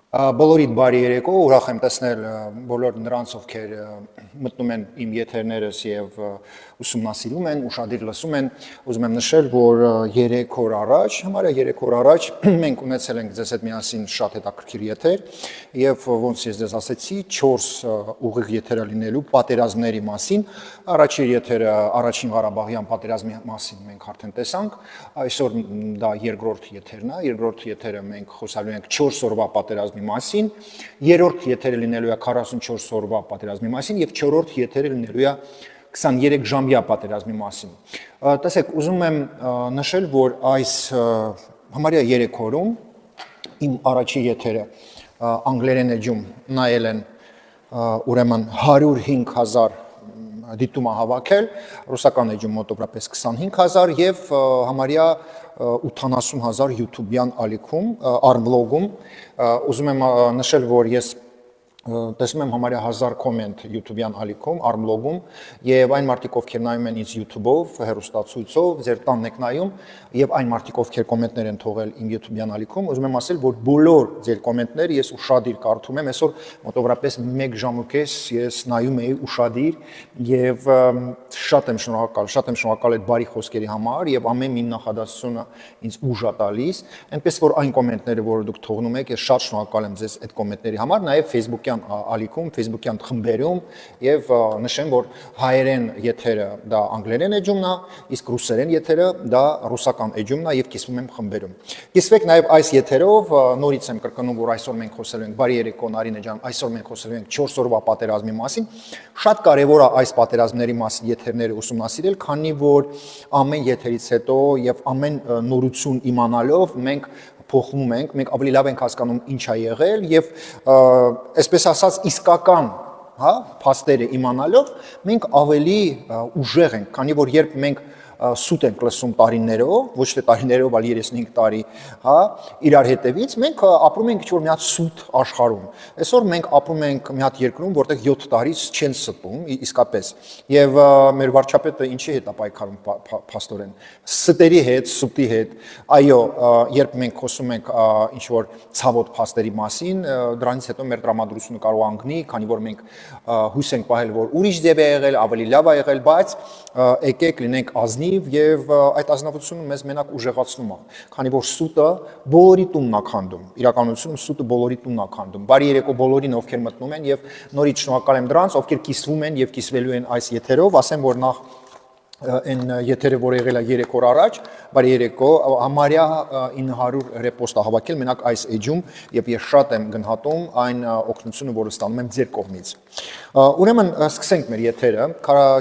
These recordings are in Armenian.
Բոլորիդ բարի երեկո, ուրախ եմ տեսնել բոլոր նրանց, ովքեր մտնում են իմ եթերներս եւ ուսումնասիրում են, ուշադիր լսում են, ուզում եմ նշել, որ 3 օր առաջ, համարյա 3 օր առաջ մենք ունեցել ենք ձեզ հետ միասին շատ հետաքրքիր եթեր եւ ոնց ես ձեզ ասեցի, 4 ուղիղ եթեր լինելու պատերազմների մասին, առաջին եթերը առաջին Ղարաբաղյան պատերազմի մասին մենք արդեն տեսանք, այսօր դա երկրորդ եթերն է, երկրորդ եթերը մենք խոսալու ենք 4 օրվա պատերազմի մասին, երրորդ եթերը լինելու է 44 օրվա պատերազմի մասին եւ չորրորդ եթերը լինելու է 23 ժամյա պատերազմի մասին։ Տեսեք, ուզում եմ նշել, որ այս համարյա 3 օրում իմ առաջի եթերը անգլերեն էջում նայել են ուրեմն 105,000 դիտում հավաքել, ռուսական էջում մոտավորապես 25,000 եւ համարյա 80,000 YouTube-յան ալիքում, արմբլոգում, ուզում եմ նշել, որ ես տեսնում եմ համարյա 1000 կոմենտ YouTube-յան ալիքում, արմբլոգում եւ այն մարդիկ, ովքեր նայում են ինձ YouTube-ով, հեռուստացույցով, ձեր տանն եք նայում եւ այն մարդիկ, ովքեր կոմենտներ են թողել իմ YouTube-յան ալիքում, ուզում եմ ասել, որ բոլոր ձեր կոմենտները ես ուշադիր կարդում եմ, այսօր մոտավորապես 1 ժամ ու կես ես նայում էի ուշադիր եւ շատ եմ շնորհակալ այդ բարի խոսքերի համար եւ ամեն մի նախադասությունը ինձ ուժ է տալիս, այնպես որ այն կոմենտները, որ դուք թողնում եք, ես շատ շնորհակալ եմ ձեզ այդ կոմենտների համար, նաեւ Facebook-յան ալիքում, Facebook-յան խմբերում եւ նշեմ, որ հայերեն եթերը դա անգլերեն էջումն է, իսկ ռուսերեն եթերը դա ռուսական էջումն է եւ կիսվում եմ խմբերում։ Կիսվեք նաեւ այս եթերով, նորից եմ կրկնում, որ այսօր մենք խոսելու ենք բարի երեկո Նարինե ջան, այսօր մենք խոսելու ենք 4 օրվա պատերազմի մասին։ Շատ կարեւոր է այս պատերազմների մասին եթերները ուսումնասիրել, քանի որ ամեն եթերից հետո եւ ամեն նորություն իմանալով մենք փոխվում ենք, մենք ավելի լավ ենք հասկանում ինչ է եղել եւ այսպես ասած իսկական, հա, փաստերը իմանալով մենք ավելի ուժեղ ենք, քանի որ երբ մենք սուտ ենք լսում տարիներով, ոչ թե տարիներով, այլ 35 տարի, հա, իրար հետևից, մենք ապրում ենք ինչ-որ մի հատ սուտ աշխարհում։ Այսօր մենք ապրում ենք մի հատ երկրում, որտեղ 7 տարից չեն ստում, իսկապես։ Եվ մեր վարչապետը ինչի հետ է պայքարում փաստորեն։ Ստերի հետ, սուտի հետ։ Այո, երբ մենք խոսում ենք ինչ-որ ցավոտ փաստերի մասին, դրանից հետո մեր տրամադրությունը կարող է անգնի, քանի որ մենք հույս ենք պահել, որ ուրիշ ձև է եղել, ավելի լավ է եղել, բայց եկեք լինենք ազնիվ եւ այդ ազնվությունը մեզ մենակ ուժեղացնում է, քանի որ սուտը բոլորի տունն է քանդում, իրականությունում սուտը բոլորի տունն է քանդում։ Բարի երեկո բոլորին, ովքեր մտնում են եւ նորից շնորհակալ եմ դրանց, ովքեր կիսվում են եւ կիսվելու են այս եթերով, ասեմ, որ նախ այն եթերը, որ եղել է 3 օր առաջ, բարի երեկո, համարյա 900 ռեպոստ է հավաքել մենակ այս էջում եւ ես շատ եմ գնահատում այն օգնությունը, որը ստանում եմ ձեր կողմից։ Ուրեմն սկսենք մեր եթերը,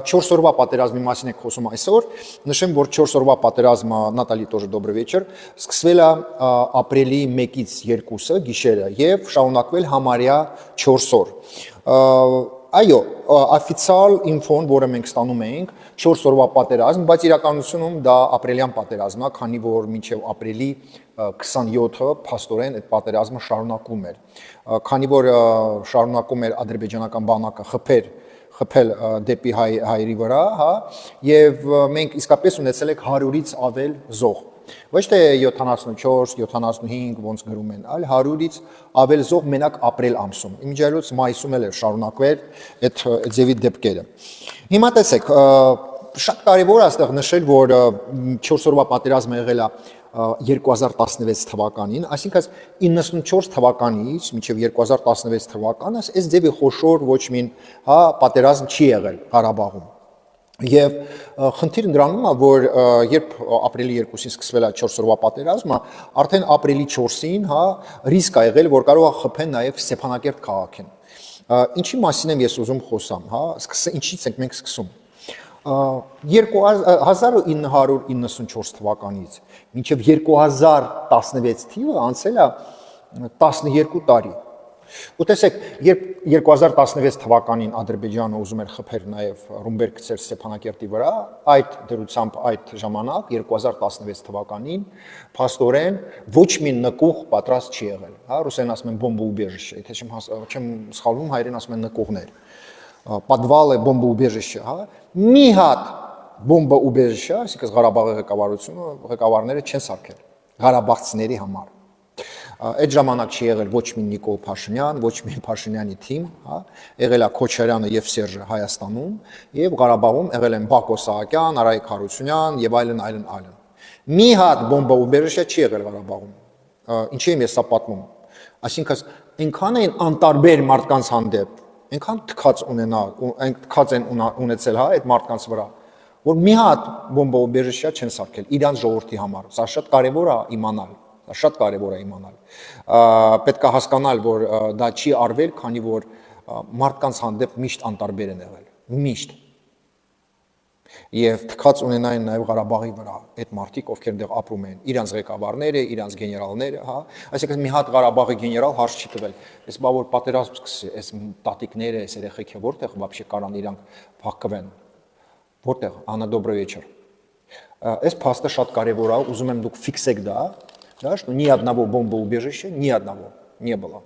4 օրվա պատերազմի մասին ենք խոսում այսօր, նշեմ, որ 4 օրվա պատերազմը, Նատալի тоже добрый вечер, սկսվել է ապրիլի 1-ից 2-ը գիշերը եւ շարունակվել համարյա 4 օր։ Այո, օֆիցիալ ինֆոն, որը մենք ստանում ենք, 4 օրվա պատերազմ, բայց իրականությունում դա ապրիլյան պատերազմ է, քանի որ մինչև ապրիլի 27-ը փաստորեն այդ պատերազմը շարունակվում էր։ Քանի որ շարունակում էր ադրբեջանական բանակը խփել դեպի հայերի վրա, հա, եւ մենք իսկապես ունեցել ենք 100-ից ավել զոհ։ Ոչ թե 74, 75 ոնց գրում են, այլ 100-ից ավել զոհ մենակ ապրիլ ամսում։ Իմիջիայլոց մայիսում էլ էր շարունակվել այդ ձևի դեպքերը։ Հիմա տեսեք, շատ կարևոր է այստեղ նշել, որ 4 օրվա պատերազմը եղել է 2016 թվականին, այսինքն 94 թվականից մինչև 2016 թվականը այս ձևի խոշոր ոչ մի պատերազմ չի եղել Ղարաբաղում։ Եվ խնդիրը դրանում է, որ երբ ապրիլի 2-ին սկսվել է 4 օրվա պատերազմը, արդեն ապրիլի 4-ին, հա, ռիսկ է եղել, որ կարող է խփեն նաև Ստեփանակերտ քաղաքին։ Ինչի մասին եմ ես ուզում խոսամ, հա, ինչից ենք մենք սկսում։ 1994 թվականից մինչև 2016 թիվը անցել է 12 տարի։ Ու տեսեք, երբ 2016 թվականին Ադրբեջանը ուզում էր խփել նաև ռումբեր գցել Ստեփանակերտի վրա, այդ դրությամբ այդ ժամանակ 2016 թվականին փաստորեն ոչ մի նկուղ պատրաստ չի եղել, հա, ռուսերեն ասում են բոմբոուբեժիշե, եթե չեմ սխալվում, հայերեն ասում են նկուղներ, подвалы бомбоубежища, հա, մի հատ բոմբոուբեժիշե, այսինքն Ղարաբաղի ղեկավարները չեն սարքել Ղարաբաղցիների համար։ Այդ ժամանակ չի եղել ոչ մի Նիկոլ Փաշինյան, ոչ մի Փաշինյանի թիմ, հա, եղել է Քոչարյանը եւ Սերժը Հայաստանում, եւ Ղարաբաղում եղել են Բակո Սահակյան, Արայիկ Հարությունյան եւ այլն։ Մի հատ բոմբաուբերիժը չի եղել Ղարաբաղում։ Ինչի՞ եմ ես սա պատմում։ Այսինքն այնքան են անտարբեր մարդկանց հանդեպ, այնքան թքած են ունեցել, հա, այդ մարդկանց վրա, որ մի հատ բոմբաուբերիժը չեն սարքել իրանց ժողովրդի համար։ Սա շատ կարևոր է իմանալ։ Շատ կարևոր է իմանալ։ Պետք է հասկանալ, որ դա չի արվել, քանի որ մարդկանց հանդեպ միշտ անտարբեր են եղել, միշտ։ Եվ թքած ունենային նաև Ղարաբաղի վրա այդ մարդիկ, ովքեր այնտեղ ապրում են, իրանց ղեկավարները, իրանց գեներալները, հա, այսինքն մի հատ Ղարաբաղի գեներալ հարց չի տվել։ Այս բա որ պատերազմ սկսի, այս տատիկները, այս երեխեքը որտեղ вообще կարան իրանք փախկվեն։ Որտեղ, Աննա Добрый вечер։ Այս փաստը շատ կարևոր է, ուզում եմ դուք ֆիքսեք դա, да, что ни одного бомбоубежища, ни одного не было։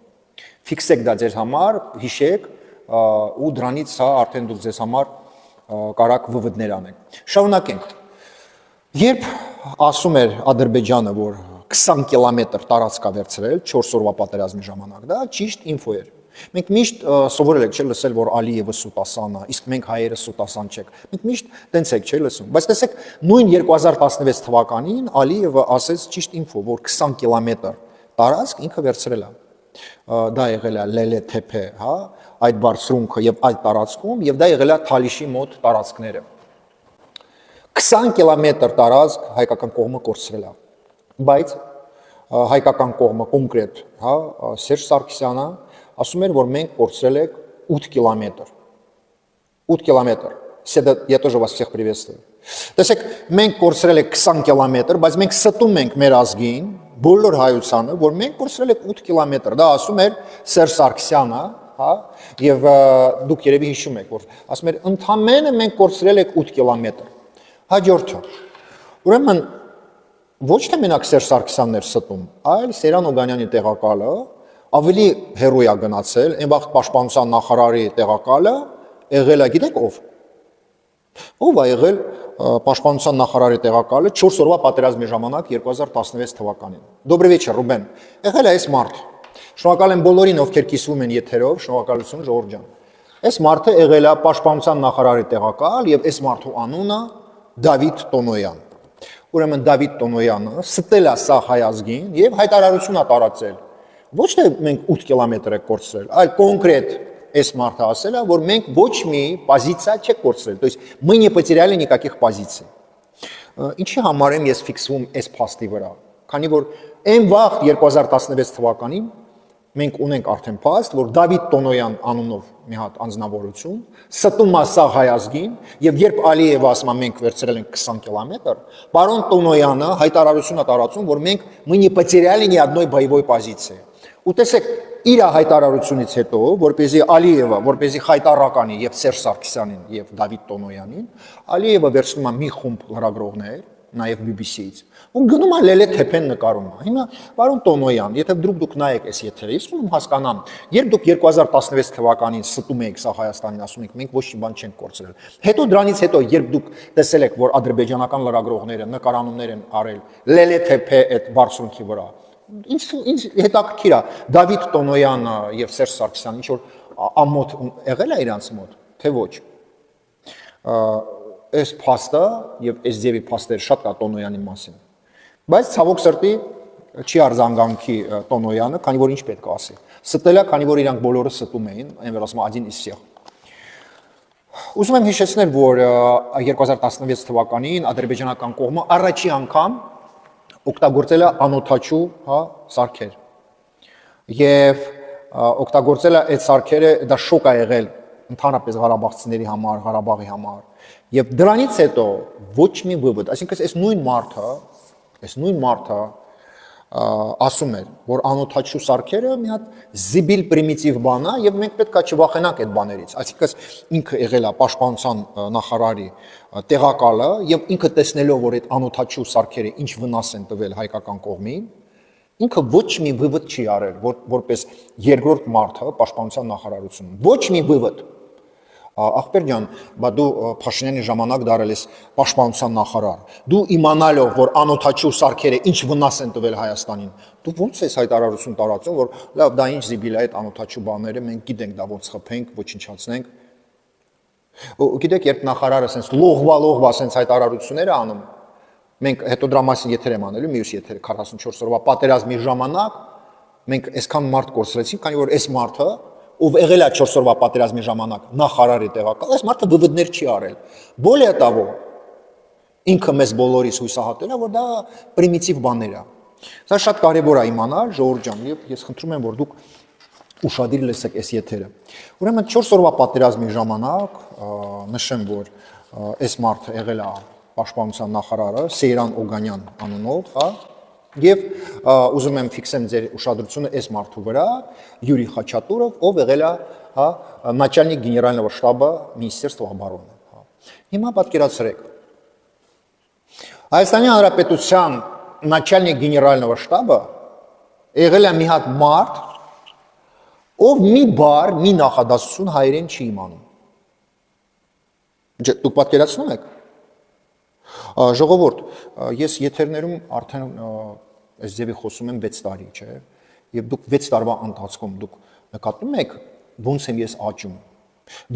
Ֆիքսեք դա ձեր համար, հիշեք, ու դրանից հա արդեն դուք ձեզ համար կարակ վվդներ անենք։ Շարունակենք։ Երբ ասում էր Ադրբեջանը, որ 20 կիլոմետր տարածք է վերցրել 4 օրվա պատերազմի ժամանակ, դա ճիշտ ինֆո էր։ Մենք միշտ սովորել ենք, չէ՞ լսել, որ Ալիևը սուտասան է, իսկ մենք հայերը սուտասան չենք։ Մենք միշտ տենց ենք, չէ՞ լսում։ Բայց տեսեք, նույն 2016 թվականին Ալիևը ասեց ճիշտ ինֆո, որ 20 կիլոմետր տարածք ինքը վերցրել է։ Դա եղել է Լելե-Թեփե, հա, այդ բարձրունքը եւ այդ տարածքում, եւ դա եղել է Թալիշի մոտ տարածքները։ 20 կիլոմետր տարածք հայկական կողմը կորցրել է։ Բայց հայկական կողմը կոնկրետ, հա, Սերժ Սարգսյանը ասում էր, որ մենք կորցրել ենք 8 կիլոմետր։ 8 կիլոմետր։ Я тоже вас всех приветствую։ Տեսեք, մենք կորցրել ենք 20 կիլոմետր, բայց մենք ստում ենք մեր ազգին, բոլոր հայությանը, որ մենք կորցրել ենք 8 կիլոմետր։ Դա ասում էր Սերժ Սարգսյանը, հա, եւ դուք երևի հիշում եք, որ ասում էր, ընդամենը մենք կորցրել ենք 8 կիլոմետր։ Հաջորդը։ Ուրեմն ոչ թե մենակ Սերժ Սարգսյանն էր ստում, այլ Սերան Օգանյանի տեղակալը ավելի հերոյ է գնացել, այն վաղ պաշտպանության նախարարի տեղակալը եղել է, գիտեք ով։ Ով է եղել պաշտպանության նախարարի տեղակալը 4 օրվա պատերազմի ժամանակ 2016 թվականին։ Добрый вечер, Ռուբեն։ Եղել է այս մարդ։ Շնորհակալ եմ բոլորին, ովքեր կիսվում են եթերով, շնորհակալություն Ժողովուրդ ջան։ Այս մարդը եղել է պաշտպանության նախարարի տեղակալ եւ այս մարդու անունը Դավիթ Տոնոյան։ Ուրեմն Դավիթ Տոնոյանը ստել է սա հայ ազգին եւ հայտարարություն է տարածել։ Ոչ թե մենք 8 կիլոմետր ենք կորցրել, այլ կոնկրետ այս մարդը ասել է, որ մենք ոչ մի позиция չենք կորցրել, то есть мы не потеряли никаких позиций։ Ինչի համար եմ ես ֆիքսվում այս փաստի վրա, քանի որ այն վաղ 2016 թվականին մենք ունենք արդեն փաստ, որ Դավիթ Տոնոյան անունով մի հատ անձնավորություն ստում է սա հայ ազգին, եւ երբ Ալիևը ասում է մենք վերցրել ենք 20 կիլոմետր, պարոն Տոնոյանը հայտարարություն է տարածում, որ մենք мы не потеряли ни одной боевой позиции։ Ու տեսեք, իր հայտարարությունից հետո, որպեսզի Ալիևը, որպեսզի խայտարականի եւ Սերժ Սարգսյանին եւ Դավիթ Տոնոյանին, Ալիևը վերցնում է մի խումբ լրագրողներ, նաեւ BBC-ից, ու գնում է Լելե-Թեփեն նկարում։ Հիմա, պարոն Տոնոյան, եթե դուք նայեք այս եթերը, ես ում հասկանամ, երբ դուք 2016 թվականին ստում եք սա Հայաստանին, ասում եք, մենք ոչ մի բան չենք կորցրել։ Հետո դրանից հետո, երբ դուք տեսել եք, որ ադրբեջանական լրագրողները նկարանումներ են արել Լելե-Թեփե այդ բարձունքի վրա, ինձ հետաքրքիր է Դավիթ Տոնոյանը եւ Սերժ Սարգսյանը ինչ որ ամոթ եղել է իրանց մոտ, թե ոչ։ Այս փաստը եւ այս ձևի փաստերը շատ կա Տոնոյանի մասին։ Բայց ցավոք սրտի չի արձագանքի Տոնոյանը, քանի որ ինչ պետք է ասի։ Ստել է, քանի որ իրանք բոլորը ստում էին, այն որ ասում один из всех։ Ուզում եմ հիշեցնել, որ 2016 թվականին ադրբեջանական կողմը առաջի անգամ օգտագործել է անօթաչու, հա, սարքեր։ Եվ օգտագործել է այդ սարքերը, դա շոկ է եղել ընդհանրապես ղարաբաղցիների համար, Ղարաբաղի համար։ Եվ դրանից հետո ոչ մի վվդ, այսինքն այս նույն մարդը ասում էր, որ անօթաչու սարքերը մի հատ զիբիլ պրիմիտիվ բան է եւ մենք պետք է չվախենանք այդ բաներից։ Այսինքն ինքը եղել է պաշտպանության նախարարի տեղակալը եւ ինքը տեսնելով, որ այդ անօթաչու սարքերը ինչ վնաս են տվել հայկական կողմին, ինքը ոչ մի վվդ չի արել, որպես երկրորդ մարդը պաշտպանության նախարարությունում։ Ոչ մի վվդ։ ախպեր ջան, բա դու Փաշինյանի ժամանակ դարել ես պաշտպանության նախարար։ Դու իմանալով, որ անօթաչու սարքերը ինչ վնաս են տվել Հայաստանին, դու ո՞նց ես հայտարարություն տարածում, որ լավ, դա ինչ զիբիլ է այդ անօթաչու բաները, մենք գիտենք դա ոնց խփենք, ոչնչացնենք։ Գիտեք, երբ նախարարը ասենց լողվա ասենց հայտարարություններ է անում, մենք հետո դրա մասին եթեր եմ անելու, մյուս եթերը 44 օրվա պատերազմի ժամանակ մենք այսքան մարդ կորցրեցինք, քանի որ այս մարդը, ով եղել է 4 օրվա պատերազմի ժամանակ նախարարի տեղակալ, այս մարդը վվդներ չի արել։ Բոլե տավո ինքը մեզ բոլորիս հույսահատել է, որ դա պրիմիտիվ բաներ է։ Սա շատ կարևոր է իմանալ, ժողովուրդ ջան, եւ ես խնդրում եմ, որ դուք ուշադիր լսեք այս եթերը։ Ուրեմն 4 օրվա պատերազմի ժամանակ նշեմ, որ այս մարդը եղել է պաշտպանության նախարարը Սեյրան Օգանյան անունով, հա, եւ ուզում եմ ֆիքսեմ ձեր ուշադրությունը այս մարդու վրա, Յուրի Խաչատուրով, ով եղել է, հա, начальник генерального штаба Министерства обороны, հա։ Հիմա պատկերացրեք։ Հայաստանի Հանրապետության начальник генерального штаба եղել է մի հատ մարդ, ով մի բառ, մի նախադասություն հայերեն չի իմանում։ Դուք պատկերացնում եք։ Ժողովուրդ, ես եթերներում արդեն այս ձևի խոսում եմ 6 տարի, չէ՞։ Եվ դուք 6 տարվա ընթացքում դուք նկատում եք ոնց եմ ես աճում։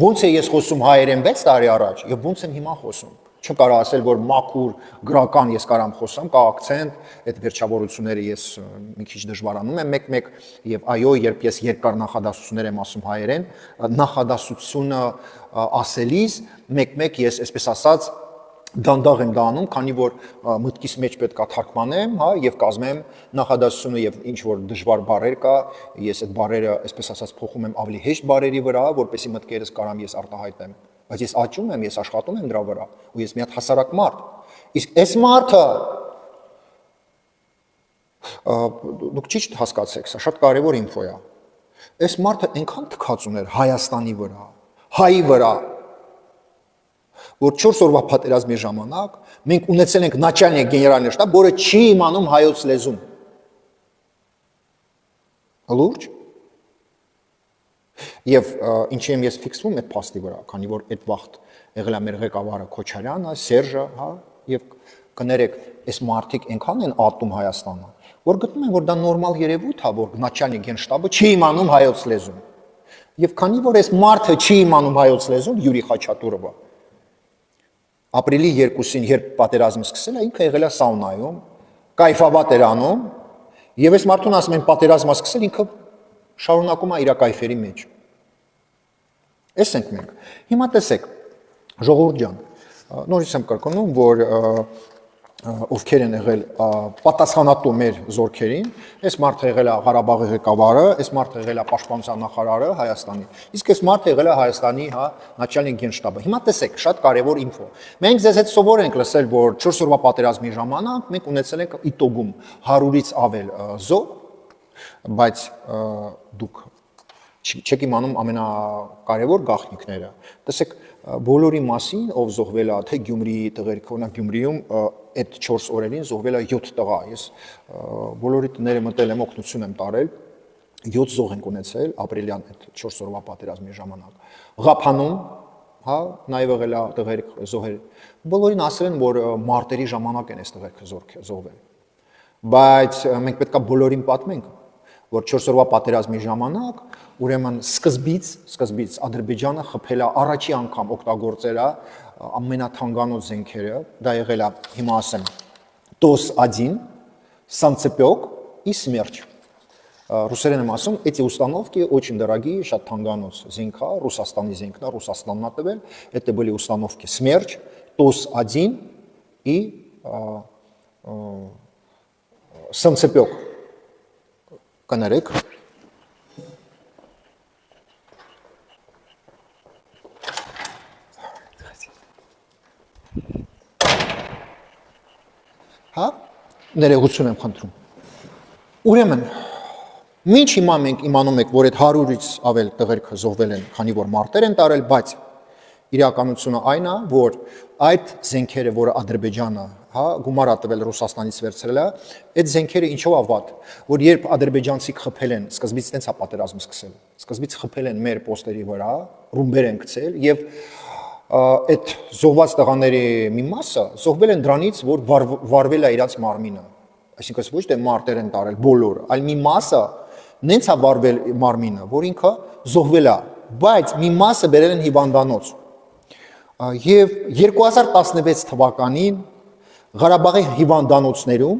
Ոնց է ես խոսում հայերեն 6 տարի առաջ եւ ոնց եմ հիմա խոսում։ Չկարա ասել, որ մաքուր գրական ես կարամ խոսամ, կա ակցենտ, այդ վերջավորությունները ես մի քիչ դժվարանում եմ մեկ-մեկ եւ այո, երբ ես երկար նախադասություններ եմ ասում հայերեն, նախադասությունը ասելիս մեկ-մեկ ես այսպես ասած դանդաղ եմ դա անում, քանի որ մտքիս մեջ պետք է թարգմանեմ, հա, եւ կազմեմ նախադասությունը եւ ինչ որ դժվար բառեր կա, ես այդ բառերը, այսպես ասած, փոխում եմ ավելի հեշտ բառերի վրա, որպեսզի մտքերս կարամ ես արտահայտեմ։ Բայց ես աճում եմ, ես աշխատում եմ դրա վրա, ու ես մի հատ հասարակ մարդ։ Իսկ այս մարդը դուք ճիշտ հասկացեք, սա շատ կարևոր ինֆո է։ Այս մարդը այնքան թքած ուներ Հայաստանի վրա, հայի վրա, որ 4 օրվա պատերազմի ժամանակ մենք ունեցել ենք начальник генеральный штаб, որը չի իմանում հայոց լեզուն։ Լուրջ։ Եվ ինչի եմ ես ֆիքսվում այդ փաստի վրա, քանի որ այդ վաղտ եղել է մեր ղեկավարը Քոչարյանը, Սերժը, հա, եւ կներեք, այս մարդիկ այնքան են ատում Հայաստանը, որ գտնում են, որ դա նորմալ երևույթ է, որ начальник генштаба չի իմանում հայոց լեզուն։ Եվ քանի որ այս մարդը չի իմանում հայոց լեզուն, Յուրի Խաչատուրովը, ապրիլի 2-ին, երբ պատերազմը սկսել է, ինքը եղել է սաունայում, կայֆաբատ էր անում, եւ այս մարդուն ասում են պատերազմը սկսել, ինքը շարունակում է իր կայֆերի մեջ։ Էս ենք մենք։ Հիմա տեսեք, ժողովուրդ ջան, նորից եմ կրկնում, որ ովքեր են եղել պատասխանատու մեր զորքերին, այս մարդը եղել է Ղարաբաղի ղեկավարը, այս մարդը եղել է պաշտպանության նախարարը Հայաստանի, իսկ այս մարդը եղել է Հայաստանի, հա, начальник генштаба։ Հիմա տեսեք, շատ կարևոր ինֆո։ Մենք ձեզ հետ սովոր ենք լսել, որ 4 օրվա պատերազմի ժամանակ մենք ունեցել ենք իտոգում 100-ից ավել զոհ, բայց դուք չեք իմանում ամենակարևոր գաղտնիքները։ Տեսեք, բոլորի մասին, ով զոհվել է, թե Գյումրիի տղերքը, օրինակ Գյումրիում այդ 4 օրերին զոհվել է 7 տղա։ Ես բոլորի տները մտել եմ, օգնություն եմ տարել, 7 զոհ ենք ունեցել ապրիլյան այդ 4 օրվա պատերազմի ժամանակ։ Ղափանում, հա, նաև եղել է տղերք զոհել։ Բոլորին ասել են, որ մարտերի ժամանակ են այս տղերքը զոհվել։ Բայց մենք պետք է բոլորին պատմենք, որ 4 օրվա պատերազմի ժամանակ ուրեմն սկզբից Ադրբեջանը խփել է առաջի անգամ օգտագործել է ամենաթանկանոց զենքերը, դա եղել է, հիմա ասեմ, ТОС-1, Санцепёк и Смерч։ Ռուսերեն եմ ասում, эти установки очень дорогие, շատ թանկանոց զենք է, Ռուսաստանի զենքն է, Ռուսաստանն է տվել, это были установки Смерч, ТОС-1 и Санцепёк։ Կներեք։ Հա, ներողություն եմ խնդրում։ Ուրեմն, մինչ հիմա մենք իմանում ենք, որ այդ 100-ից ավել տղերքը զոհվել են, քանի որ մարտեր են տարել, բայց Իրականությունը այն է, որ այդ զենքերը, որը Ադրբեջանը, գումար է տվել Ռուսաստանից վերցրել է, այդ զենքերը ինչով ավատ, որ երբ ադրբեջանցիք խփել են, սկզբից տենց է պատերազմը սկսել։ Սկզբից խփել են մեր պոստերի վրա, ռումբեր են գցել եւ այդ զոհված տղաների մի մասը զոհվել են դրանից, որ վարվել է իրաց մարմինը։ Այսինքն ոչ թե մարտեր են տարել բոլոր, այլ մի մասը նենց է վարվել մարմինը, որ ինքը զոհվել է, բայց մի մասը բերել են հիվանդանոց։ Եվ 2016 թվականին Ղարաբաղի հիվանդանոցներում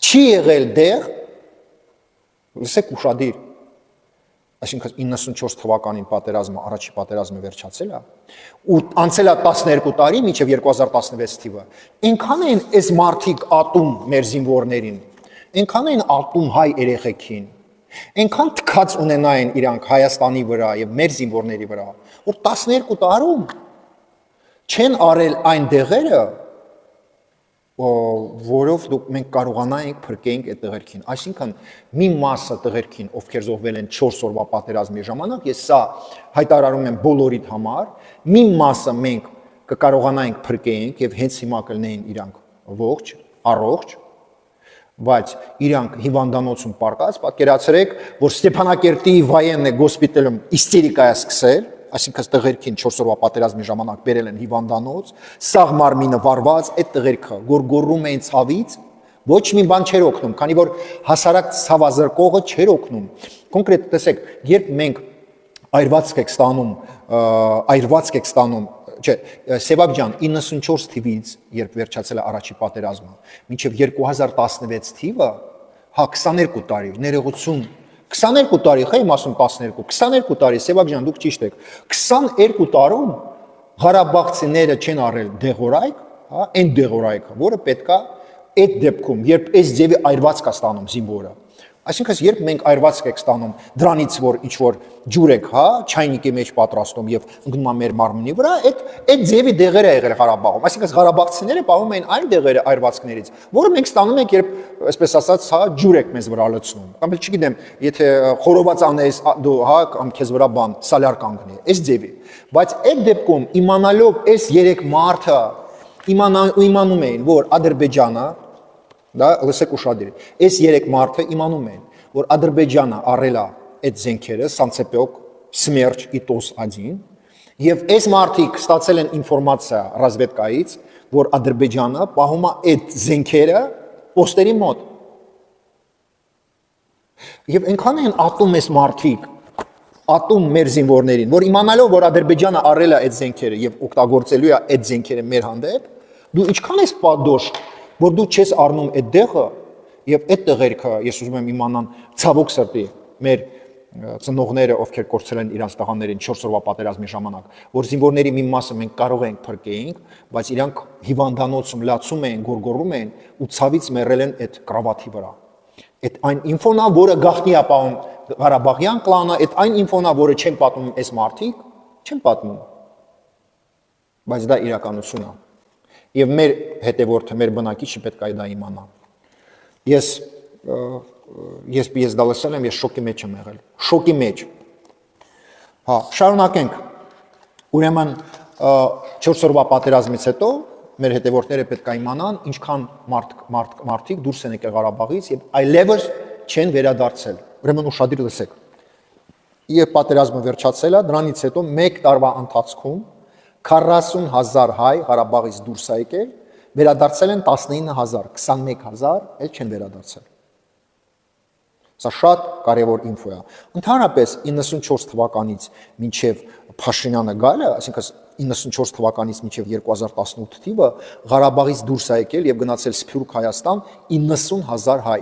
չի եղել դեղ, լսեք ուշադիր, այսինքն 94 թվականին պատերազմը, առաջի պատերազմը վերջացել է, ու անցել է 12 տարի, մինչև 2016 թիվը, այնքան են այս մարդիկ ատում մեր զինվորներին, այնքան են ատում հայ երեխեքին, այնքան թքած ունենային իրանք Հայաստանի վրա եւ մեր զինվորների վրա, որ 12 տարում չեն արել այն դեղերը, որով մենք կարողանայինք փրկեինք այդ տղերքին, այսինքն մի մասը տղերքին, ովքեր զոհվել են 4 օրվա պատերազմի ժամանակ, ես սա հայտարարում եմ բոլորիդ համար, մի մասը մենք կկարողանայինք փրկեինք եւ հենց հիմա կլինեին իրանք ողջ, առողջ, բայց իրանք հիվանդանոցում պարկած, պատկերացրեք, որ Ստեփանակերտի վայեննե գոսպիտալում իստերիկա է սկսել, այսինքն տղերքին 4 օրվա պատերազմի ժամանակ բերել են հիվանդանոց, սաղ մարմինը վարված, այդ տղերքը գորգորում էին ցավից, ոչ մի բան չէր օգնում, քանի որ հասարակ ցավազրկողը չէր օգնում։ Կոնկրետ տեսեք, երբ մենք այրվածք եք ստանում, չէ, Սևակ ջան, 94 թիվից, երբ վերջացել է առաջի պատերազմը, մինչև 2016 թիվը, 22 տարի, ներողություն 22 տարի, խե իմ ասում 12, 22 տարի, Սևակ ջան, դուք ճիշտ եք, 22 տարում Ղարաբաղցիները չեն առել դեղորայք, այն դեղորայքը, որը պետքա այդ դեպքում, երբ այս ձևի այրվածք է ստանում զինվորը, այսինքն երբ մենք այրվածք եք ստանում դրանից, որ ինչ-որ ջուր եք, չայնիկի մեջ պատրաստում եւ ընկնում է մեր մարմնի վրա, այդ ձևի դեղերը եղել Ղարաբաղում, այսինքն Ղարաբաղցիները պահում էին այն դեղերը այրվածքներից, որը մենք ստանում ենք, երբ, այսպես ասած, ջուր եք մեզ վրա լցնում, կամ էլ չգիտեմ, եթե խորոված անես դու, կամ քեզ վրա բան, սալյար կանգնի, այս ձևի, բայց այդ դեպքում իմանալով այս 3 մարդը իմանում էին, որ Ադրբեջանը, դա լսեք ուշադիր, այս 3 մարդը իմանում են, որ Ադրբեջանը առել է այդ զենքերը, Սանցեպյոկ, Սմերջ, Իտոս 1, եւ այս մարդիկ ստացել են ինֆորմացիա ռազմետկայից, որ Ադրբեջանը պահում է այդ զենքերը պոստերի մոտ։ Եվ այնքան են ատում այս մարդիկ, ատում մեր զինվորներին, որ իմանալով, որ Ադրբեջանը առել է այդ զենքերը եւ օգտագործելու է այդ զենքերը մեր հանդեպ, դու ինչքան ես պատոշ, որ դու չես առնում այդ դեղը եւ այդ տղերքը, ես ուզում եմ իմանան ցավոք սրտի մեր ծնողները, ովքեր կորցրել են իրանց տղաներին 4 օրվա պատերազմի ժամանակ, որ զինվորների մի մասը մենք կարող ենք փրկեինք, բայց իրանք հիվանդանոցում լացում են, գորգորում են ու ցավից մեռել են այդ կրավաթի վրա։ Այդ այն ինֆոնա, որը գաղտնի է պահում Ղարաբաղյան կլանը, այդ այն ինֆոնա, որը չեն պատմում այս մարդիկ, չեն պատմում։ Բայց դա իրականություն է։ Եվ մեր հետևորդը, մեր բնակիչը պետք է դա իմանա։ Ես դա լսել եմ, ես շոկի մեջ եմ եղել։ Շոկի մեջ։ Շարունակենք։ Ուրեմն 4 օրվա պատերազմից հետո մեր հետևորդները պետք է իմանան, ինչքան մարդիկ դուրս են եկել Ղարաբաղից եւ այլևս չեն վերադարձել։ Ուրեմն ուշադիր լսեք։ Երբ պատերազմը վերջացել է, դրանից հետո 1 տարվա ընթացքում 40,000 հայ Ղարաբաղից դուրս է եկել, վերադարձել են 19,000, 21,000 էլ չեն վերադարձել։ Սա շատ կարևոր ինֆո է։ Ընդհանրապես 94 թվականից մինչև Փաշինյանը գալը, այսինքն 94 թվականից մինչև 2018 թիվը Ղարաբաղից դուրս է եկել եւ գնացել Սփյուռք Հայաստան 90,000 հայ։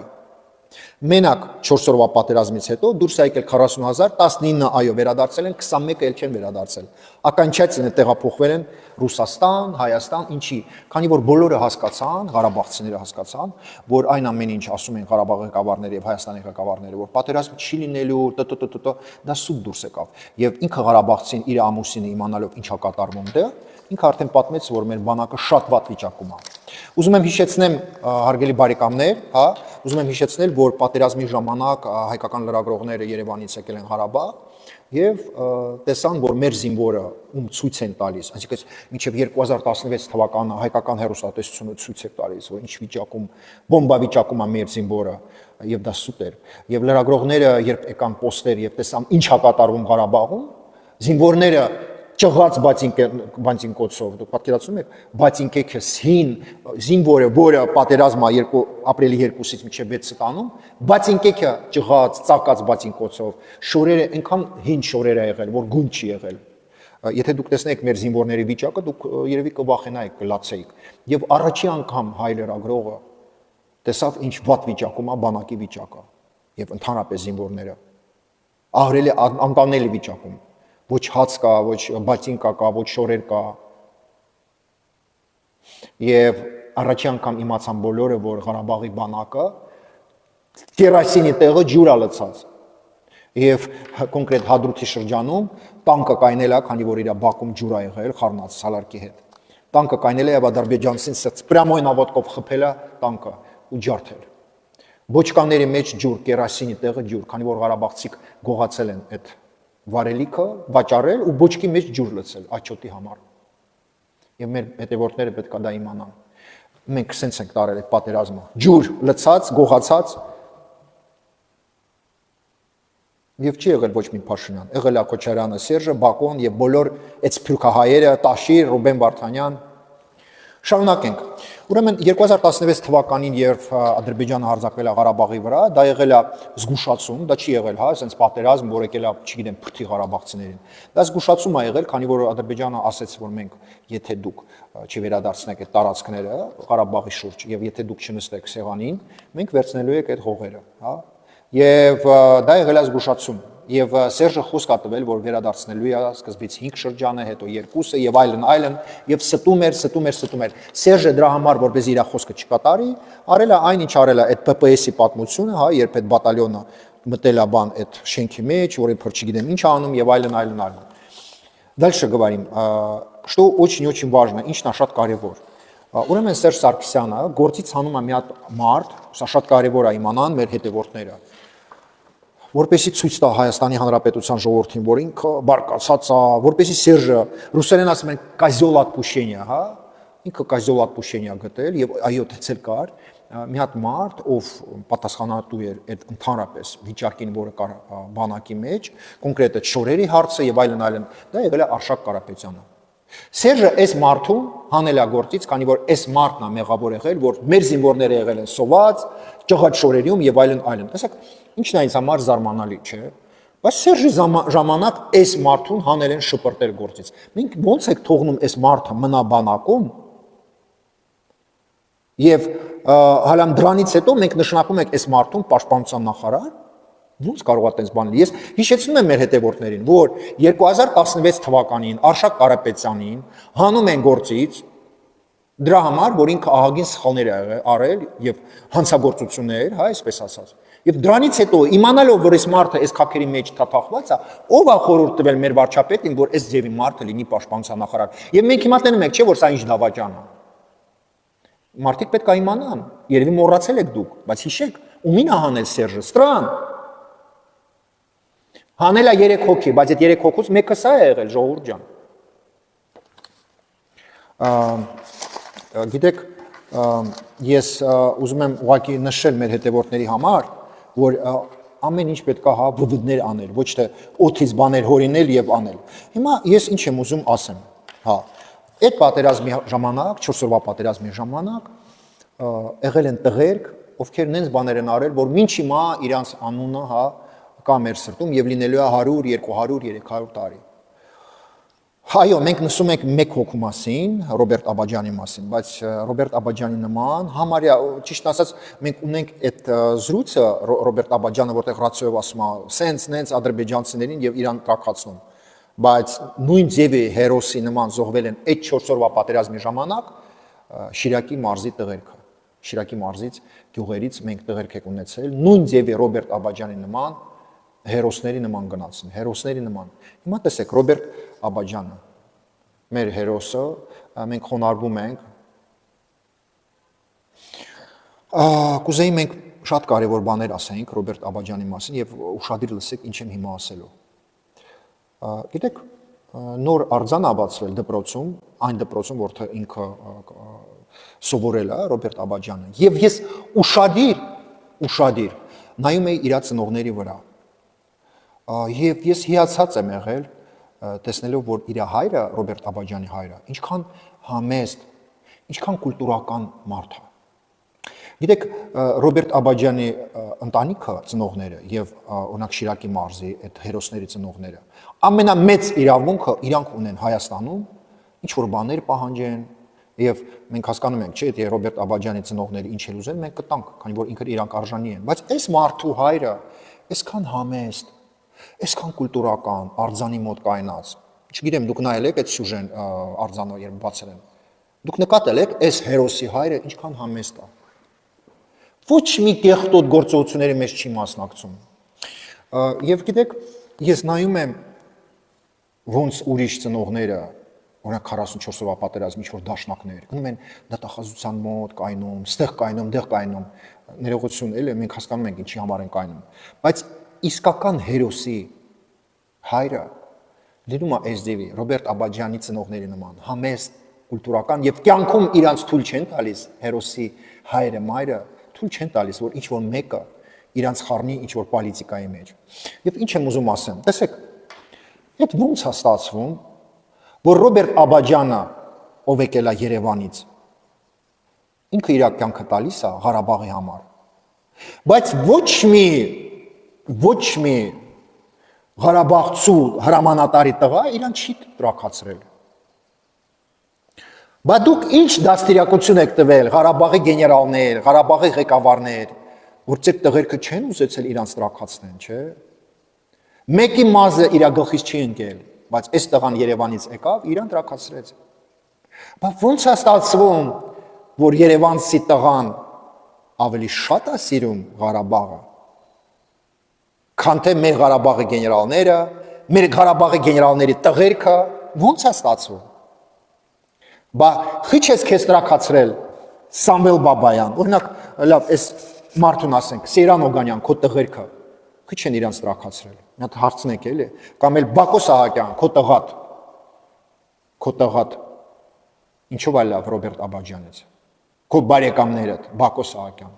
Մենակ 4 օրվա պատերազմից հետո դուրս է եկել 40,000, 19 այո վերադարձել են, 21 էլ չեն վերադարձել։ Ականչացին տեղափոխվել են Ռուսաստան, Հայաստան, ինչի, քանի որ բոլորը հասկացան, Ղարաբաղցիները հասկացան, որ այն ամեն ինչ ասում են Ղարաբաղի ղեկավարները եւ Հայաստանի ղեկավարները, որ պատերազմ չի լինելու, դա սուտ դուրս եկավ։ Եվ ինքը Ղարաբաղցին իր ամուսինը իմանալով ինչա կատարվում դեռ, ինքը արդեն պատմեց, որ մեր բանակը շատ վատ վիճակում է։ Ուզում եմ հիշեցնեմ, հարգելի բարեկամներ, հա, ուզում եմ հիշեցնել, որ պատերազմի ժամանակ հայկական լրագրողները Երևանից եկել են Ղարաբաղ եւ տեսան, որ մեր զինվորը ում ցույց են տալիս, այսինքն մինչեւ 2016 թվականը հայկական հերոստատեսությունը ցույց է տալիս, որ ինչ վիճակում, բոմբա վիճակում է մեր զինվորը եւ դա սուտ էր։ Եվ լրագրողները երբ եկան պոստեր եւ տեսան ինչ է կատարվում Ղարաբաղում, զինվորները ճղած բացինկոցով, դուք պատկերացնում եք, բացինկեքը հին զինվորը, որը պատերազմա ապրիլի 2-ից մինչև 6-ը տանում, բացինկեքը ճղած, ծակած բացինկոցով, շորերը այնքան հին շորեր է եղել, որ գույն չի եղել։ Եթե դուք տեսնեք մեր զինվորների վիճակը, դուք երևի կվախենայիք, կլացեիք։ Եվ առաջի անգամ հայ լրագրողը տեսավ ինչ վատ վիճակում է բանակի վիճակը եւ ընդհանրապես զինվորները ահրելի անտանելի վիճակում ոչ հաց կա, ոչ բացինկա կա, ոչ շորեր կա։ Եվ առաջի անգամ իմացան բոլորը, որ Ղարաբաղի բանակը կերասինի տեղը ջուր է լցած։ Եվ կոնկրետ Հադրութի շրջանում տանկը կայնել է, քանի որ իր բակում ջուր է եղել խառնած սալարկի հետ։ Տանկը կայնել է եւ ադրբեջանցին սրծ պրամոյ նավոտկով խփել է տանկը ու ջարդել։ Բոչկաների մեջ ջուր, կերասինի տեղը ջուր, քանի որ ղարաբաղցիք գողացել են այդ վարելիքը վաճառել ու բոչկի մեջ ջուր լցել աչոտի համար։ Եվ մեր հետևորդները պետք է դա իմանան։ Մենք սենց ենք տարել այդ պատերազմը։ Ջուր լցած, գողացած։ Եվ չի եղել ոչ մի Փաշինյան։ Եղել է Քոչարյանը, Սերժը, Բակոն եւ բոլոր այդ սփյուռքահայերը, Տաշիր, Ռուբեն Վարդանյան։ Շարունակենք։ Ուրեմն 2016 թվականին, երբ Ադրբեջանը հարձակվել է Ղարաբաղի վրա, դա եղել է զգուշացում, դա չի եղել, հա, այսպես պատերազմ, որ եկել է, չգիտեմ, փրթի ղարաբաղցիներին։ Դա զգուշացում է եղել, քանի որ Ադրբեջանը ասաց, որ մենք, եթե դուք չվերադարձնեք այդ տարածքները Ղարաբաղի շուրջ, եւ եթե դուք չնստեք սեղանին, մենք վերցնելու ենք այդ հողերը, հա։ Եվ դա եղել է զգուշացում։ Եվ Սերժը խոսք է տվել, որ վերադարձնելու է սկզբից 5 շրջանը, հետո 2-ը եւ այլն, եւ ստում էր։ Սերժը դրա համար, որպես իր խոսքը չկատարի, արել է այն, ինչ արել է այդ PPS-ի պատմությունը, հա, երբ այդ բատալյոնը մտել է բան այդ շենքի մեջ, որի փոր չգիտեմ ինչ անում եւ այլն։ Դальше говорим, что очень важно, ինչն է շատ կարեւոր։ Ուրեմն Սերժ Սարգսյանը գործից հանում է մի հատ մարդ, սա շատ կարեւոր է իմանան մեր հետևորդները, որպեսի ցույց տա Հայաստանի Հանրապետության ժողովրդին, որ ինքը բարկացած է, որպեսի Սերժը ռուսերեն ասում են կозёл отпущения, հա, ինքը կозёл отпущения գտել եւ այո թեցել կար մի հատ մարդ, ով պատասխանատու էր այդ ընդհանրապես վիճակին, որը կար բանակի մեջ, կոնկրետ այդ շորերի հարցը եւ այլն, դա եղել է Արշակ Կարապետյանը։ Սերժը այս մարդուն հանել է գործից, քանի որ այս մարդն է մեղավոր եղել, որ մեր զինվորները եղել են սոված, ճղած շորերում եւ այլն։ Տեսեք, ինչն է ինձ համար զարմանալի, չէ՞։ Բայց Սերժի ժամանակ այս մարդուն հանել են շպրտել գործից։ Մենք ո՞նց եք թողնում այս մարդը մնա բանակում։ Եվ հալամ դրանից հետո մենք նշանակում ենք այս մարդուն պաշտպանության նախարար։ Ոնց կարող է այդպես բան լինի։ Ես հիշեցնում եմ մեր հետևորդներին, որ 2016 թվականին Արշակ Կարապետյանին հանում են գործից դրա համար, որ ինքը ահագին սխալներ է արել եւ հանցագործություններ, հա, այսպես ասած։ Եվ դրանից հետո իմանալով, որ այս մարդը այս քաքերի մեջ թափախված է, ով է խորհուրդ տվել մեր վարչապետին, որ այս ձևի մարդը լինի պաշտպանության նախարար։ Եվ մենք հիմա տենում ենք, չէ՞ որ սա ինչ դավաճան է։ Մարդիկ պետք է իմանան, երևի մոռացել եք դուք, բայց հիշեք, ումին է հանել Սերժը, Ստրան։ Հանել է 3 հոգի, բայց այդ 3 հոգուց մեկը սա է եղել, ժողովուրդ ջան։ Գիտեք, ես ուզում եմ ուղղակի նշել մեր հետևորդների համար, որ ամեն ինչ պետք է հա բուդներ անել, ոչ թե օթից բաներ հորինել եւ անել։ Հիմա ես ինչ եմ ուզում ասեմ, հա, այդ պատերազմի ժամանակ, 4 օրվա պատերազմի ժամանակ եղել են տղերք, ովքեր նենց բաներ են արել, որ մինչ հիմա իրանց անունը, հա, կա մեր սրտում եւ լինելու է 100, 200, 300 տարի։ Այո, մենք նշում ենք մեկ հոգու մասին, Ռոբերտ Աբաջյանի մասին, բայց Ռոբերտ Աբաջյանի նման համարյա, ճիշտ ասած, մենք ունենք այդ զրույցը Ռոբերտ Աբաջյանը, որտեղ Ռացիոյով ասում է, սենց ադրբեջանցիներին եւ իրան տրակացնում, բայց նույն ձևի հերոսի նման զոհվել են այդ 4 օրվա պատերազմի ժամանակ Շիրակի մարզի տղերքը։ Շիրակի մարզից գյուղերից մենք տղերք եք ունեցել, նույն ձևի Ռոբերտ Աբաջյանի նման հերոսների նման գնացին, հերոսների նման։ Հիմա տեսեք Ռոբերտ Աբաջյանը, մեր հերոսը, մենք խոնարհվում ենք։ Կուզեի մենք շատ կարևոր բաներ ասենք Ռոբերտ Աբաջյանի մասին եւ ուշադիր լսեք ինչ եմ հիմա ասելու։ Գիտեք, նոր արձան աբացվել դպրոցում, այն դպրոցում, որտեղ ինքը սովորել է Ռոբերտ Աբաջյանը։ Եվ ես ուշադիր նայում էի իր ծնողների վրա։ Եվ ես հիացած եմ եղել տեսնելով, որ իր հայրը, Ռոբերտ Աբաջյանի հայրը, ինչքան համեստ, ինչքան կուլտուրական մարդ է։ Գիտեք, Ռոբերտ Աբաջյանի ընտանիքը ծնողները եւ օրինակ Շիրակի մարզի այդ հերոսների ծնողները ամենամեծ իրավունքը իրանք ունեն Հայաստանում ինչ որ բաներ պահանջեն եւ մենք հասկանում ենք, չէ՞, եթե Ռոբերտ Աբաջյանի ծնողները ինչ էլ ուզեն, մենք կտանք, քանի որ ինքը իրանք արժանի են, բայց այս մարդու հայրը այսքան համեստ, այսքան կուլտուրական, արձանի մոտ կայնած։ Չգիտեմ, դուք նայել եք այդ սյուժեն արձանով երբ բացել են։ Դուք նկատել եք այս հերոսի հայրը ինչքան համեստ է։ Ոչ մի կեղտոտ գործողությունների մեջ չի մասնակցում։ Եվ գիտեք, ես նայում եմ ոնց ուրիշ ծնողները, օրինակ 44-ով պատերազմ ինչ որ դաշնակներ, գնում են դատախազության մոտ կայնում, ստեղ կայնում, դեղ կայնում, ներողություն, էլի մենք հասկանում ենք ինչի համար են կայնում։ Բայց իսկական հերոսի հայրը դնում է SDV, Ռոբերտ Աբաջյանի ծնողների նման, համեստ, կուլտուրական եւ կյանքում իրանց թույլ չեն տալիս հերոսի հայրը, մայրը թույլ չեն տալիս, որ ինչ-որ մեկը իրանց խառնի ինչ-որ պոլիտիկայի մեջ։ Եվ ինչ եմ ուզում ասեմ, տեսեք, այդ ոնց է ստացվում, որ Ռոբերտ Աբաջյանը, ով եկել է Երևանից, ինքը իր կյանքը տալիս է Ղարաբաղի համար, բայց ոչ մի Ղարաբաղցու հրամանատարի տղա իրան չի տրաքացրել։ Բայց դուք ինչ դաստիարակություն եք տվել Ղարաբաղի գեներալներ, Ղարաբաղի ղեկավարներ, որ ձեր տղերքը չեն ուզեցել իրանց տրաքացնեն, չէ՞։ Մեկի մազը իր գլխից չի ընկել, բայց այս տղան Երևանից եկավ, իրան տրաքացրեց։ Բայց ո՞նց է ստացվում, որ երևանցի տղան ավելի շատ է սիրում Ղարաբաղը, քան թե մեր Ղարաբաղի գեներալները, մեր Ղարաբաղի գեներալների տղերքը, ո՞նց է ստացվում։ Բա խիչ ես քեզ տրաքացրել Սամվել Բաբայան, օրինակ, լավ, այս մարդուն ասենք, Սեյրան Օգանյան, քո տղերքը, խիչ են իրանց տրաքացրել։ Մի հատ հարցնեք էլի, կամ էլ Բակո Սահակյան, քո տղատ, ինչով է լավ Ռոբերտ Աբաջյանից, քո բարեկամներդ, Բակո Սահակյան։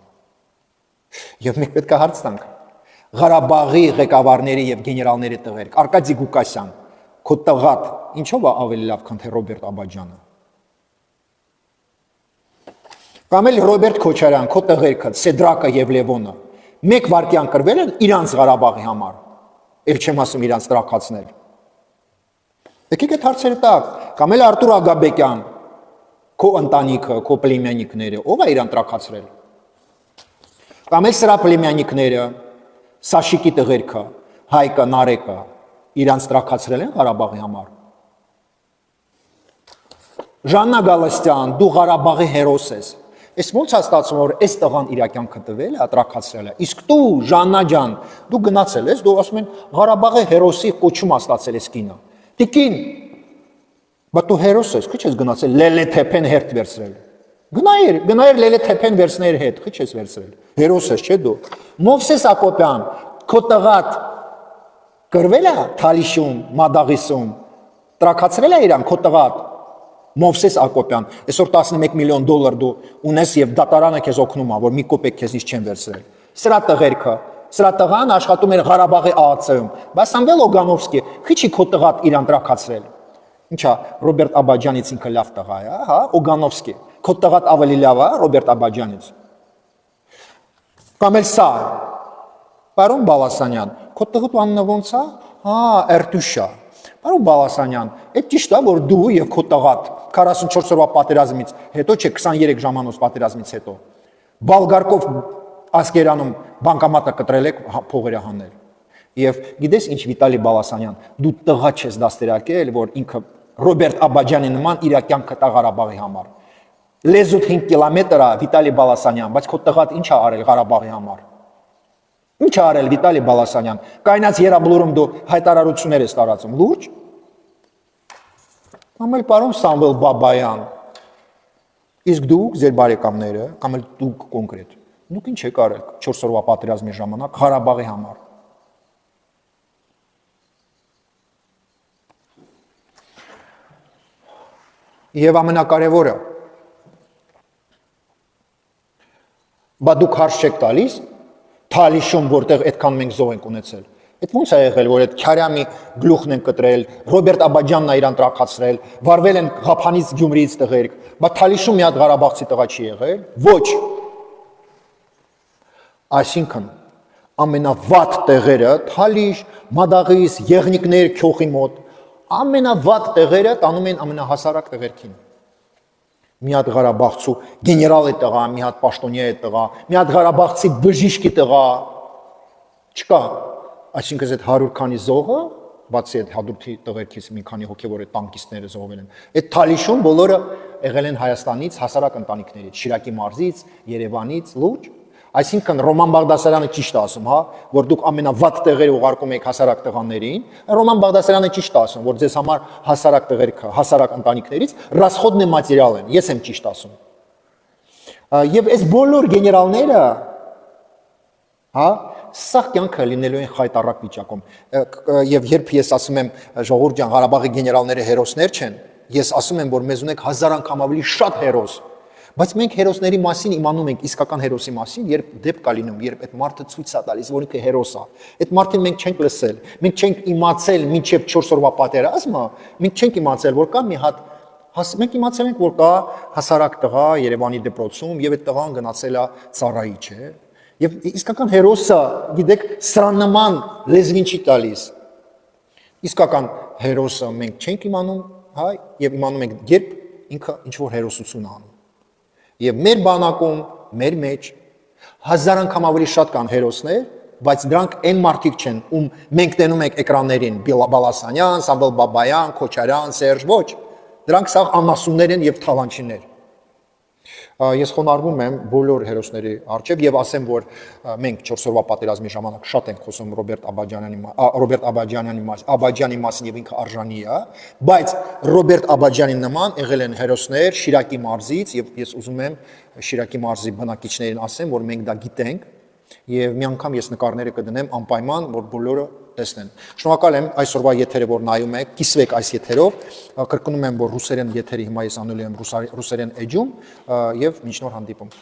Եվ մենք պետք է հարց տանք, Ղարաբաղի ղեկավարների եւ գեներալների տղերք, Արկադի Գուկասյան, քո տղատ, ինչով է ավելի լավ, քան թե Ռոբերտ Աբաջյանը։ Կամ էլ Ռոբերտ Քոչարյան, քո տղերքը, Սեդրակը եւ Լևոնը, մեկ վարկյան կրվել են իրանց Ղարաբաղի համար, եւ չեմ ասում իրանց տրաքացնել։ Եկեք այդ հարցերը տակ, կամ էլ Արտուր Ագաբեկյան, քո ընտանիքը, քո պլեմյանիկները, ով է իրան տրաքացրել։ Կամ էլ սրա պլեմյանիկները, Սաշիկի տղերքը, Հայկը, Նարեկը, իրանց տրաքացրել են Ղարաբաղի համար։ Ժաննա Գալստյան, դու Ղարաբաղի հերոս ես։ Այս ո՞նց է ստացվում, որ այս տղան իր կյանքը տվել է, տրաքացրել է։ Իսկ դու, Ժաննա ջան, դու գնացել ես, դու ասում են Ղարաբաղի հերոսի կոչում է ստացել ես կինը։ Տիկին, բայց դու հերոս ես, քիչ ես գնացել Լելե Թեփեն հերթ վերցրել։ Գնայր Լելե Թեփեն վերցներ հետ, քիչ ես վերցրել։ Հերոս ես, չէ՞ դու։ Մովսես Ակոպյան, քո տղատ կրվել է Թալիշում, Մադաղիսում, տրաքացրել է իրան քո տղատ։ Մովսես Ակոպյան, այսօր 11 միլիոն դոլար դու ունես եւ դատարանը քեզ օգնում է, որ մի կոպեկ քեզից չեն վերցրել։ Սրա տղերքը, սրա տղան աշխատում էր Ղարաբաղի ԱԱՑ-ում, բայց Սամվել Օգանովսկի, քիչի քո տղատ իրան տրաքացրել։ Ինչա, Ռոբերտ Աբաջյանից ինքը լավ տղա է, հա, Օգանովսկի։ Քո տղատ ավելի լավ է Ռոբերտ Աբաջյանից։ Կամ էլ սա, պարոն Բալասանյան, քո տղուտ անունը ոնց է։ Հա, Էրտուշա։ Պարոն Բալասանյան, այդ ճիշտ է, որ դու եւ քո տղատ 44 օրվա պատերազմից հետո, չէ, 23 ժամանոց պատերազմից հետո Բալգարկով Ասկերանում բանկամատը կտրել եք փողերը հանել։ Եվ գիտես ինչ, Վիտալի Բալասանյան, դու տղա չես դաստիարակել, որ ինքը Ռոբերտ Աբաջյանի նման իր կյանքը տա Ղարաբաղի համար։ Լեզուտ 5 կիլոմետր է Վիտալի Բալասանյան, բայց քո տղատ ինչ է արել Ղարաբաղի համար։ Ինչ է արել Վիտալի Բալասանյան։ Կայնած Երաբլուրում դու հայտարարություններ ես տարածում, լուրջ։ Ամել պարոն Սամվել Բաբայան, իսկ դուք ձեր բարեկամները, կամ էլ դուք կոնկրետ, դուք ինչ եք արել 4 օրվա պատերազմի ժամանակ Ղարաբաղի համար։ Եվ ամենակարևորը, բա դուք հարց չեք տալիս, Թալիշում, որտեղ այդքան մենք զոհ ենք ունեցել։ Այդ ո՞նց է եղել, որ այդ Քյարյամի գլուխն են կտրել, Ռոբերտ Աբաջյանն է իրան տրաքացրել, վարվել են Ղափանից Գյումրիից տղերք, բա Թալիշում մի հատ Ղարաբաղցի տղա չի եղել։ Ոչ։ Այսինքն ամենավատ տեղերը Թալիշ, Մադաղիս, Եղնիկներ, Քյոխի մոտ, ամենավատ տեղերը տանում են ամենահասարակ տղերքին։ Մի հատ Ղարաբաղցու գեներալ է տղա, մի հատ պաշտոնյա է տղա, մի հատ Ղարաբաղցի բժիշկի տղա, չկա։ Այսինքն այդ 100 քանի զոհը, բացի այդ հադուրթի տղերքից մի քանի հոգևոր տանկիստները զոհվել են, այդ Թալիշում բոլորը եղել են Հայաստանից հասարակ ընտանիքներից, Շիրակի մարզից, Երևանից, լուրջ։ Այսինքն Ռոման Բաղդասարյանը ճիշտ է ասում, հա, որ դուք ամենավատ տեղերը ուղարկում եք հասարակ տղաներին, Ռոման Բաղդասարյանը ճիշտ է ասում, որ ձեզ համար հասարակ տեղերը, հասարակ ընտանիքներից ռասխոդնե մատերիալ են, ես եմ ճիշտ ասում։ Եվ այս բոլոր գեներալները, հա, սա կյանքը լինելու են խայտառակ վիճակում։ Եվ երբ ես ասում եմ ժողովուրդ ջան, Ղարաբաղի գեներալները հերոսներ չեն, ես ասում եմ, որ մեզ ունեք 1000 անգամ ավելի շատ հերոս։ Բայց մենք հերոսների մասին իմանում ենք, իսկական հերոսի մասին, երբ դեպք կա լինում, երբ այդ մարդը ցույց է տալիս, որ ինքը հերոս է։ Այդ մարդին մենք չենք լսել, մենք չենք իմացել մինչև 4 օրվա պատերազմը, մենք չենք իմացել, որ կա մի հատ, մենք իմացել ենք, որ կա հասարակ տղա Երևանի դպրոցում եւ այդ տղան գնացել է ծառայի, չէ։ Եվ իսկական հերոսը, գիտեք, սրանման լեզվին չի տալիս։ Իսկական հերոսը մենք չենք իմանում, հայ, եւ իմանում ենք, երբ ինքը ինչ որ հերոսություն է անում։ Եվ մեր բանակում, մեր մեջ 1000 անգամ ավելի շատ կան հերոսներ, բայց դրանք այն մարդիկ չեն, ում մենք տենում ենք էկրաններին, Բալասանյան, Սամվել Բաբայան, Քոչարյան, Սերժ, ոչ, դրանք սա անասուններ են եւ թալանչիներ։ Ես խոնարհվում եմ բոլոր հերոսների առջև եւ ասեմ, որ մենք 4 օրվա պատերազմի ժամանակ շատ ենք խոսում Ռոբերտ Աբաջյանի մասին եւ ինքը արժանի է, բայց Ռոբերտ Աբաջյանի նման եղել են հերոսներ Շիրակի մարզից եւ ես ուզում եմ Շիրակի մարզի բնակիչներին ասեմ, որ մենք դա գիտենք եւ մի անգամ ես նկարները կդնեմ անպայման, որ բոլորը տեսնեն։ Շնորհակալ եմ այսօրվա եթերը, որ նայում եք, կիսվեք այս եթերով, կրկնում եմ, որ ռուսերեն եթերի հիմա ես անելու եմ ռուսերեն էջում եւ մինչ նոր հանդիպում։